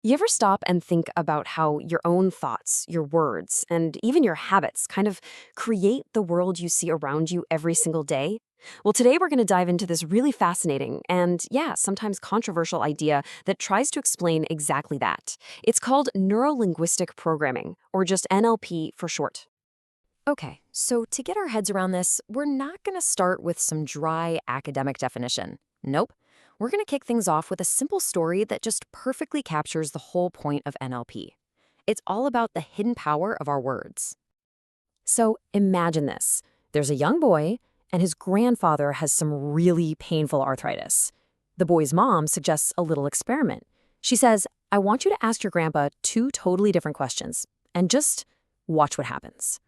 You ever stop and think about how your own thoughts, your words, and even your habits kind of create the world you see around you every single day? Well, today we're going to dive into this really fascinating and, yeah, sometimes controversial idea that tries to explain exactly that. It's called Neuro-Linguistic Programming, or just NLP for short. Okay, so to get our heads around this, we're not going to start with some dry academic definition. Nope. We're going to kick things off with a simple story that just perfectly captures the whole point of NLP. It's all about the hidden power of our words. So imagine this. There's a young boy, and his grandfather has some really painful arthritis. The boy's mom suggests a little experiment. She says, I want you to ask your grandpa two totally different questions, and just watch what happens.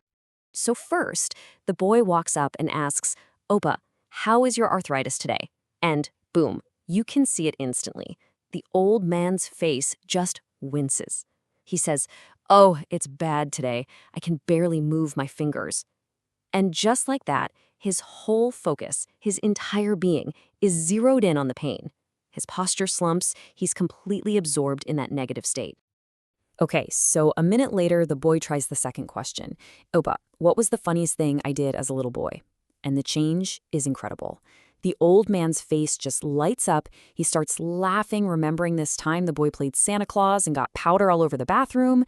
So first, the boy walks up and asks, Opa, how is your arthritis today? And boom, you can see it instantly. The old man's face just winces. He says, oh, it's bad today. I can barely move my fingers. And just like that, his whole focus, his entire being, is zeroed in on the pain. His posture slumps, he's completely absorbed in that negative state. Okay, so a minute later, the boy tries the second question. Opa, what was the funniest thing I did as a little boy? And the change is incredible. The old man's face just lights up. He starts laughing, remembering this time the boy played Santa Claus and got powder all over the bathroom.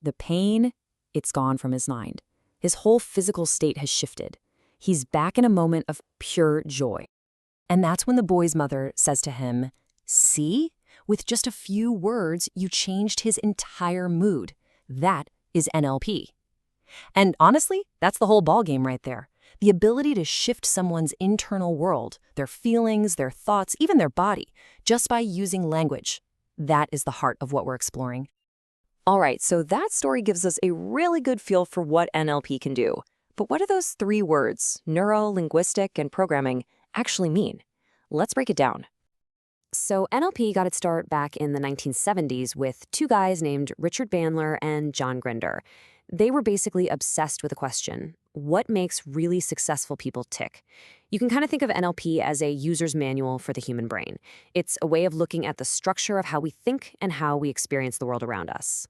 The pain, it's gone from his mind. His whole physical state has shifted. He's back in a moment of pure joy. And that's when the boy's mother says to him, see? With just a few words, you changed his entire mood. That is NLP. And honestly, that's the whole ballgame right there. The ability to shift someone's internal world, their feelings, their thoughts, even their body, just by using language. That is the heart of what we're exploring. All right, so that story gives us a really good feel for what NLP can do. But what do those three words, neuro-linguistic and programming, actually mean? Let's break it down. So NLP got its start back in the 1970s with two guys named Richard Bandler and John Grinder. They were basically obsessed with the question, what makes really successful people tick? You can kind of think of NLP as a user's manual for the human brain. It's a way of looking at the structure of how we think and how we experience the world around us.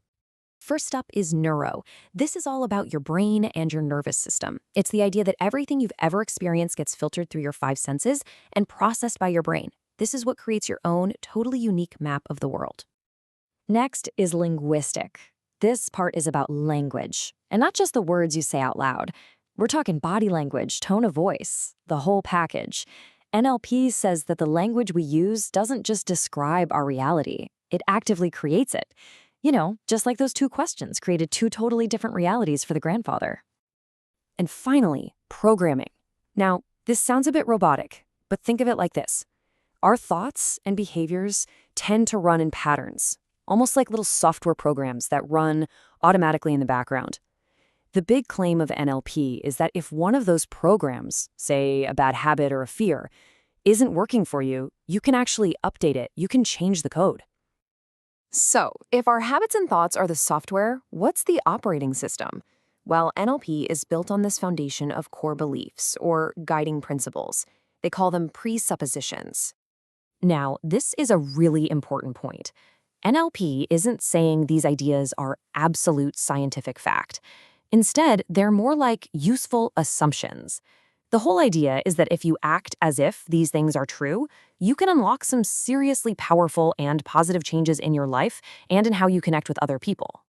First up is neuro. This is all about your brain and your nervous system. It's the idea that everything you've ever experienced gets filtered through your five senses and processed by your brain. This is what creates your own totally unique map of the world. Next is linguistic. This part is about language, and not just the words you say out loud. We're talking body language, tone of voice, the whole package. NLP says that the language we use doesn't just describe our reality, it actively creates it. You know, just like those two questions created two totally different realities for the grandfather. And finally, programming. Now, this sounds a bit robotic, but think of it like this. Our thoughts and behaviors tend to run in patterns, almost like little software programs that run automatically in the background. The big claim of NLP is that if one of those programs, say a bad habit or a fear, isn't working for you, you can actually update it, you can change the code. So, if our habits and thoughts are the software, what's the operating system? Well, NLP is built on this foundation of core beliefs, or guiding principles. They call them presuppositions. Now, this is a really important point. NLP isn't saying these ideas are absolute scientific fact. Instead, they're more like useful assumptions. The whole idea is that if you act as if these things are true, you can unlock some seriously powerful and positive changes in your life and in how you connect with other people.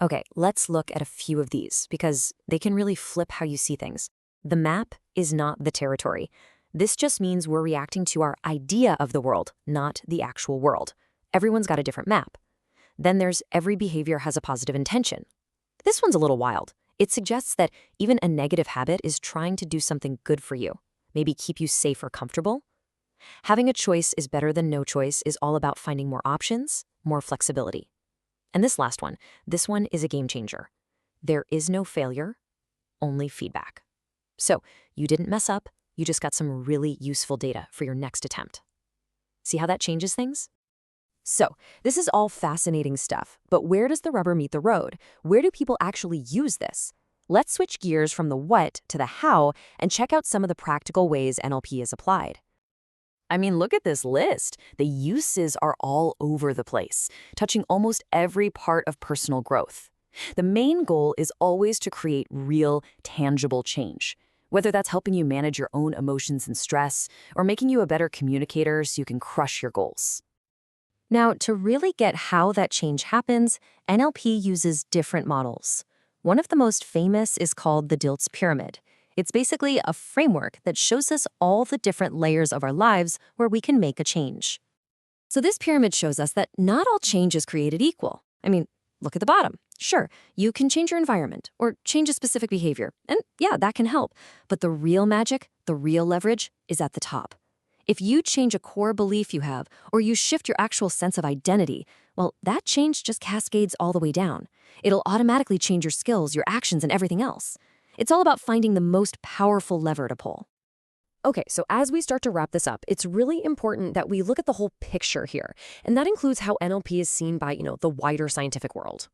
Okay, let's look at a few of these because they can really flip how you see things. The map is not the territory. This just means we're reacting to our idea of the world, not the actual world. Everyone's got a different map. Then there's every behavior has a positive intention. This one's a little wild. It suggests that even a negative habit is trying to do something good for you, maybe keep you safe or comfortable. Having a choice is better than no choice is all about finding more options, more flexibility. And this last one, this one is a game changer. There is no failure, only feedback. So you didn't mess up, you just got some really useful data for your next attempt. See how that changes things? So, this is all fascinating stuff, but where does the rubber meet the road? Where do people actually use this? Let's switch gears from the what to the how and check out some of the practical ways NLP is applied. I mean, look at this list. The uses are all over the place, touching almost every part of personal growth. The main goal is always to create real, tangible change, whether that's helping you manage your own emotions and stress or making you a better communicator so you can crush your goals. Now, to really get how that change happens, NLP uses different models. One of the most famous is called the Dilts Pyramid. It's basically a framework that shows us all the different layers of our lives where we can make a change. So this pyramid shows us that not all change is created equal. I mean, look at the bottom. Sure, you can change your environment or change a specific behavior, and yeah, that can help. But the real magic, the real leverage, is at the top. If you change a core belief you have, or you shift your actual sense of identity, well, that change just cascades all the way down. It'll automatically change your skills, your actions, and everything else. It's all about finding the most powerful lever to pull. Okay, so as we start to wrap this up, it's really important that we look at the whole picture here, and that includes how NLP is seen by, the wider scientific world.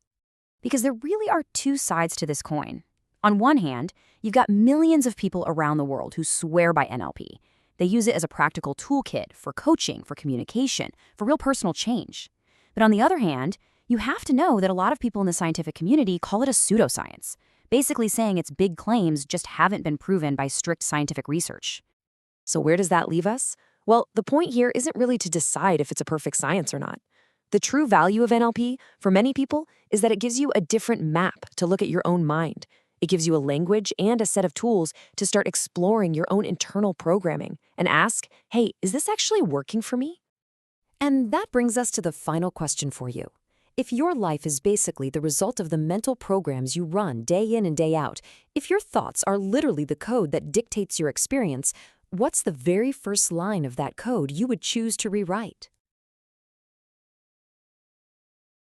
Because there really are two sides to this coin. On one hand, you've got millions of people around the world who swear by NLP. They use it as a practical toolkit for coaching, for communication, for real personal change. But on the other hand, you have to know that a lot of people in the scientific community call it a pseudoscience, basically saying its big claims just haven't been proven by strict scientific research. So where does that leave us? Well, the point here isn't really to decide if it's a perfect science or not. The true value of NLP, for many people, is that it gives you a different map to look at your own mind. It gives you a language and a set of tools to start exploring your own internal programming and ask, hey, is this actually working for me? And that brings us to the final question for you. If your life is basically the result of the mental programs you run day in and day out, if your thoughts are literally the code that dictates your experience, what's the very first line of that code you would choose to rewrite?